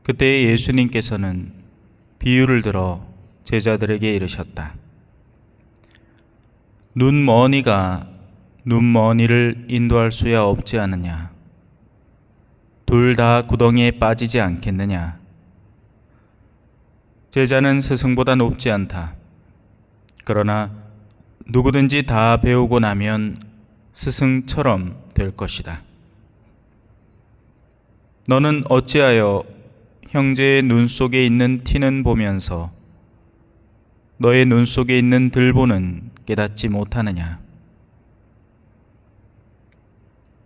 그때 예수님께서는 비유를 들어 제자들에게 이르셨다. 눈머니가 눈머니를 인도할 수야 없지 않느냐? 둘 다 구덩이에 빠지지 않겠느냐? 제자는 스승보다 높지 않다. 그러나 누구든지 다 배우고 나면 스승처럼 될 것이다. 너는 어찌하여 형제의 눈 속에 있는 티는 보면서 너의 눈 속에 있는 들보는 깨닫지 못하느냐?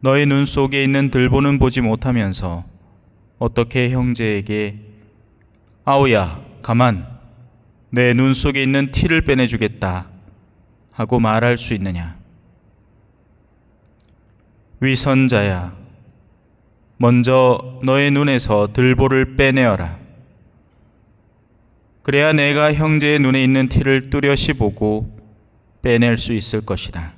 너의 눈 속에 있는 들보는 보지 못하면서 어떻게 형제에게 아우야 가만 내 눈 속에 있는 티를 빼내주겠다 하고 말할 수 있느냐? 위선자야, 먼저 너의 눈에서 들보를 빼내어라. 그래야 내가 형제의 눈에 있는 티를 뚜렷이 보고 빼낼 수 있을 것이다.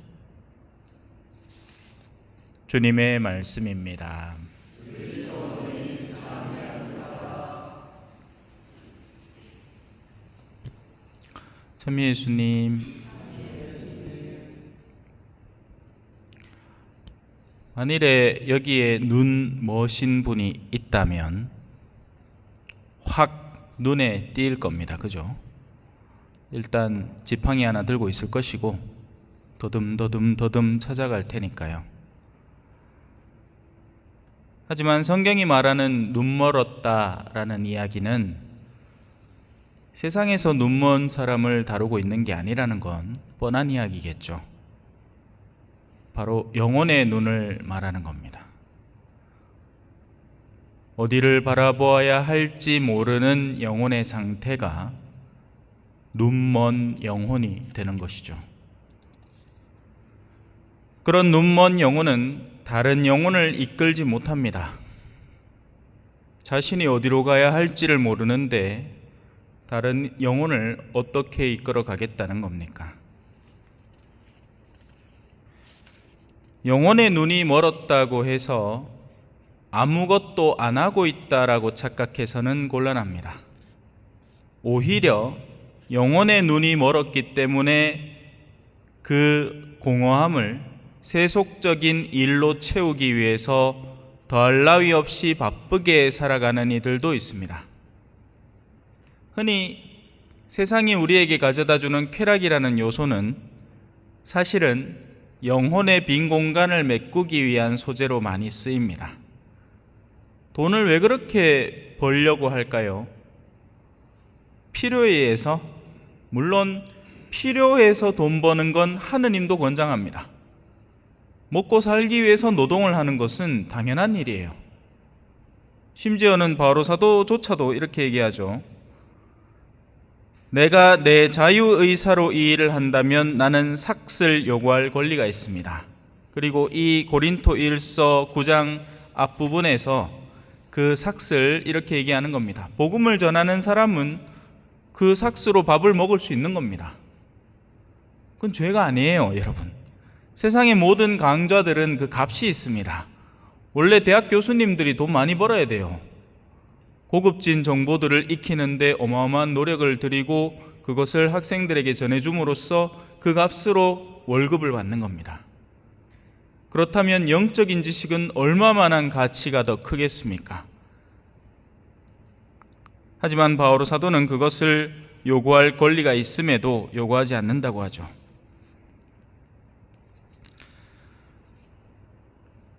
주님의 말씀입니다. 참 예수님, 만일에 여기에 눈 머신 분이 있다면 확 눈에 띌 겁니다. 그죠? 일단 지팡이 하나 들고 있을 것이고 더듬 찾아갈 테니까요. 하지만 성경이 말하는 눈멀었다라는 이야기는 세상에서 눈먼 사람을 다루고 있는 게 아니라는 건 뻔한 이야기겠죠. 바로 영혼의 눈을 말하는 겁니다. 어디를 바라보아야 할지 모르는 영혼의 상태가 눈먼 영혼이 되는 것이죠. 그런 눈먼 영혼은 다른 영혼을 이끌지 못합니다. 자신이 어디로 가야 할지를 모르는데 다른 영혼을 어떻게 이끌어 가겠다는 겁니까? 영혼의 눈이 멀었다고 해서 아무것도 안 하고 있다라고 착각해서는 곤란합니다. 오히려 영혼의 눈이 멀었기 때문에 그 공허함을 세속적인 일로 채우기 위해서 더할 나위 없이 바쁘게 살아가는 이들도 있습니다. 흔히 세상이 우리에게 가져다주는 쾌락이라는 요소는 사실은 영혼의 빈 공간을 메꾸기 위한 소재로 많이 쓰입니다. 돈을 왜 그렇게 벌려고 할까요? 필요에 의해서, 물론 필요해서 돈 버는 건 하느님도 권장합니다. 먹고 살기 위해서 노동을 하는 것은 당연한 일이에요. 심지어는 바로 사도조차도 이렇게 얘기하죠. 내가 내 자유의사로 이 일을 한다면 나는 삭슬 요구할 권리가 있습니다. 그리고 이 고린토 1서 9장 앞부분에서 그 삭슬 이렇게 얘기하는 겁니다. 복음을 전하는 사람은 그 삭스로 밥을 먹을 수 있는 겁니다. 그건 죄가 아니에요, 여러분. 세상의 모든 강좌들은 그 값이 있습니다. 원래 대학 교수님들이 돈 많이 벌어야 돼요. 고급진 정보들을 익히는데 어마어마한 노력을 들이고 그것을 학생들에게 전해줌으로써 그 값으로 월급을 받는 겁니다. 그렇다면 영적인 지식은 얼마만한 가치가 더 크겠습니까? 하지만 바오로 사도는 그것을 요구할 권리가 있음에도 요구하지 않는다고 하죠.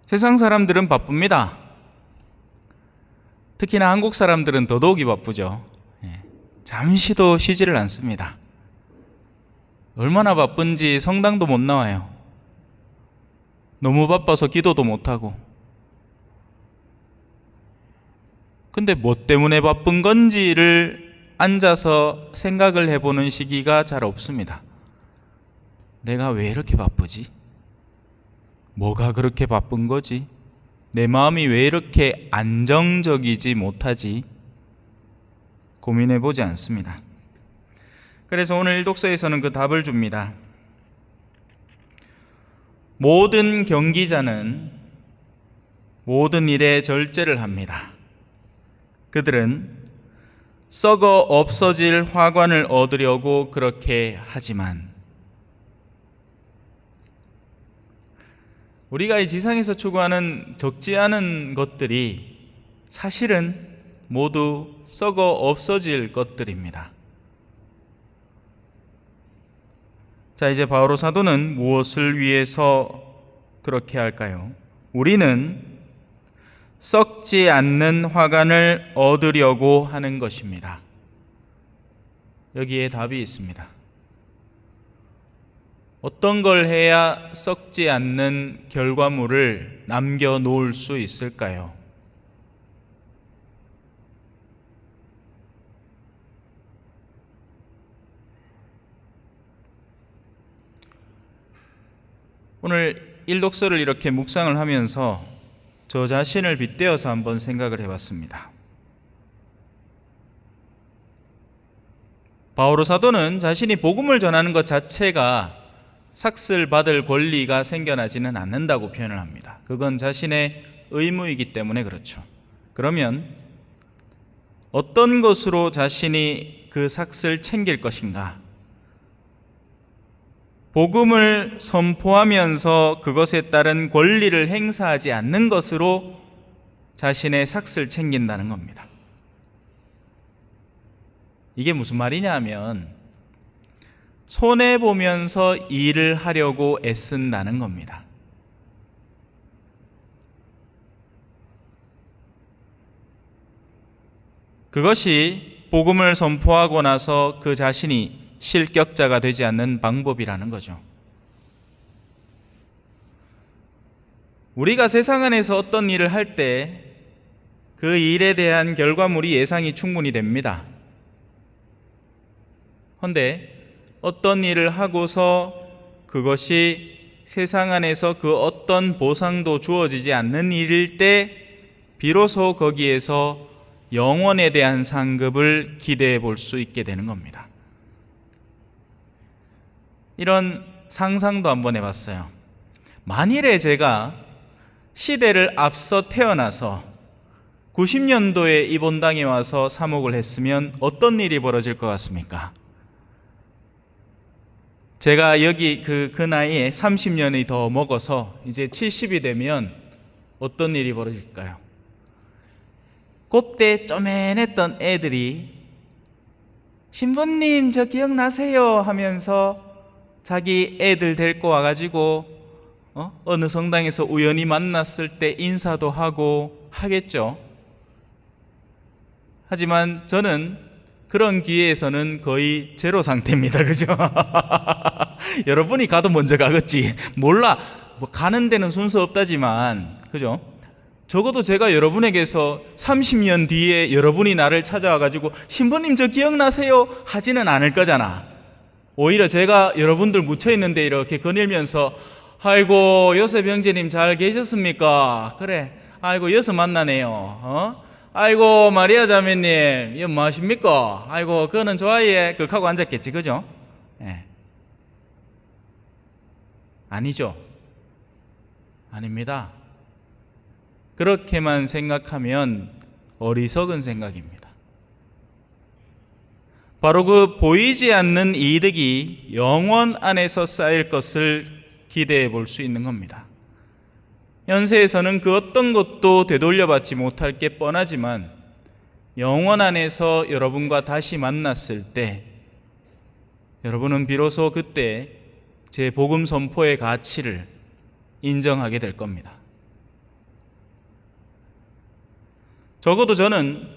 세상 사람들은 바쁩니다. 특히나 한국 사람들은 더더욱이 바쁘죠. 잠시도 쉬지를 않습니다. 얼마나 바쁜지 성당도 못 나와요. 너무 바빠서 기도도 못하고. 근데 뭐 때문에 바쁜 건지를 앉아서 생각을 해보는 시기가 잘 없습니다. 내가 왜 이렇게 바쁘지? 뭐가 그렇게 바쁜 거지? 내 마음이 왜 이렇게 안정적이지 못하지? 고민해보지 않습니다. 그래서 오늘 일독서에서는 그 답을 줍니다. 모든 경기자는 모든 일에 절제를 합니다. 그들은 썩어 없어질 화관을 얻으려고 그렇게 하지만 우리가 이 지상에서 추구하는 적지 않은 것들이 사실은 모두 썩어 없어질 것들입니다. 자, 이제 바오로 사도는 무엇을 위해서 그렇게 할까요? 우리는 썩지 않는 화관을 얻으려고 하는 것입니다. 여기에 답이 있습니다. 어떤 걸 해야 썩지 않는 결과물을 남겨놓을 수 있을까요? 오늘 일독서를 이렇게 묵상을 하면서 저 자신을 빗대어서 한번 생각을 해봤습니다. 바오로 사도는 자신이 복음을 전하는 것 자체가 삭슬 받을 권리가 생겨나지는 않는다고 표현을 합니다. 그건 자신의 의무이기 때문에 그렇죠. 그러면 어떤 것으로 자신이 그 삭슬 챙길 것인가? 복음을 선포하면서 그것에 따른 권리를 행사하지 않는 것으로 자신의 삭슬 챙긴다는 겁니다. 이게 무슨 말이냐 하면 손해보면서 일을 하려고 애쓴다는 겁니다. 그것이 복음을 선포하고 나서 그 자신이 실격자가 되지 않는 방법이라는 거죠. 우리가 세상 안에서 어떤 일을 할 때 그 일에 대한 결과물이 예상이 충분히 됩니다. 그런데 어떤 일을 하고서 그것이 세상 안에서 그 어떤 보상도 주어지지 않는 일일 때 비로소 거기에서 영원에 대한 상급을 기대해 볼 수 있게 되는 겁니다. 이런 상상도 한번 해봤어요. 만일에 제가 시대를 앞서 태어나서 90년도에 이 본당에 와서 사목을 했으면 어떤 일이 벌어질 것 같습니까? 제가 여기 그 나이에 30년이 더 먹어서 이제 70이 되면 어떤 일이 벌어질까요? 그때 쪼맨했던 애들이 신부님 저 기억나세요? 하면서 자기 애들 데리고 와가지고 어느 성당에서 우연히 만났을 때 인사도 하고 하겠죠. 하지만 저는 그런 기회에서는 거의 제로 상태입니다. 그죠? 여러분이 가도 먼저 가겠지. 몰라. 뭐 가는 데는 순서 없다지만, 그죠? 적어도 제가 여러분에게서 30년 뒤에 여러분이 나를 찾아와가지고 신부님 저 기억나세요? 하지는 않을 거잖아. 오히려 제가 여러분들 묻혀있는데 이렇게 거닐면서 아이고 요셉 형제님 잘 계셨습니까? 그래. 아이고 여기서 만나네요. 아이고 마리아 자매님 이거 뭐 하십니까? 아이고 그거는 좋아해. 그거 하고 앉았겠지. 그죠? 예. 아니죠. 아닙니다. 그렇게만 생각하면 어리석은 생각입니다. 바로 그 보이지 않는 이득이 영원 안에서 쌓일 것을 기대해 볼 수 있는 겁니다. 현세에서는 그 어떤 것도 되돌려받지 못할 게 뻔하지만 영원 안에서 여러분과 다시 만났을 때 여러분은 비로소 그때 제 복음 선포의 가치를 인정하게 될 겁니다. 적어도 저는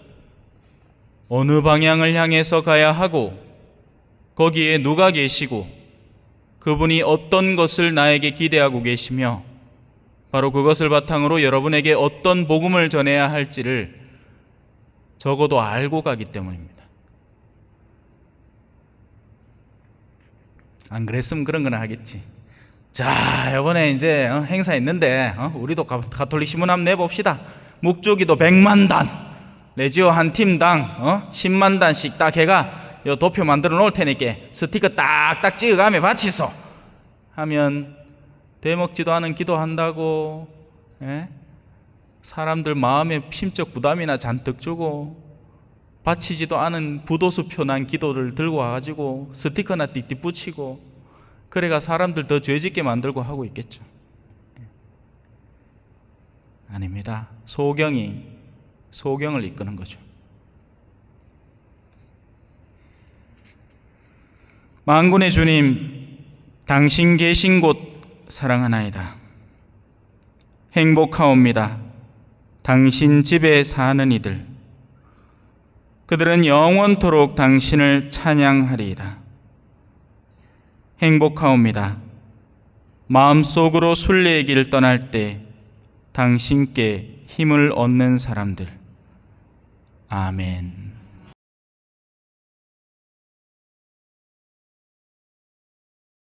어느 방향을 향해서 가야 하고 거기에 누가 계시고 그분이 어떤 것을 나에게 기대하고 계시며 바로 그것을 바탕으로 여러분에게 어떤 복음을 전해야 할지를 적어도 알고 가기 때문입니다. 안 그랬으면 그런 거나 하겠지. 자, 이번에 이제 행사 있는데 우리도 가톨릭 신문 한번 내봅시다. 묵주기도 100만 단, 레지오 한 팀당 10만 단씩 딱 해가 요 도표 만들어 놓을 테니까 스티커 딱딱 찍어가며 바치소 하면 대먹지도 않은 기도한다고, 예? 사람들 마음에 심적 부담이나 잔뜩 주고 바치지도 않은 부도수표 난 기도를 들고 와가지고 스티커나 띠띠 붙이고 그래가 사람들 더 죄짓게 만들고 하고 있겠죠. 아닙니다. 소경이 소경을 이끄는 거죠. 만군의 주님, 당신 계신 곳 사랑하나이다. 행복하옵니다. 당신 집에 사는 이들, 그들은 영원토록 당신을 찬양하리이다. 행복하옵니다. 마음속으로 순례의 길을 떠날 때 당신께 힘을 얻는 사람들. 아멘.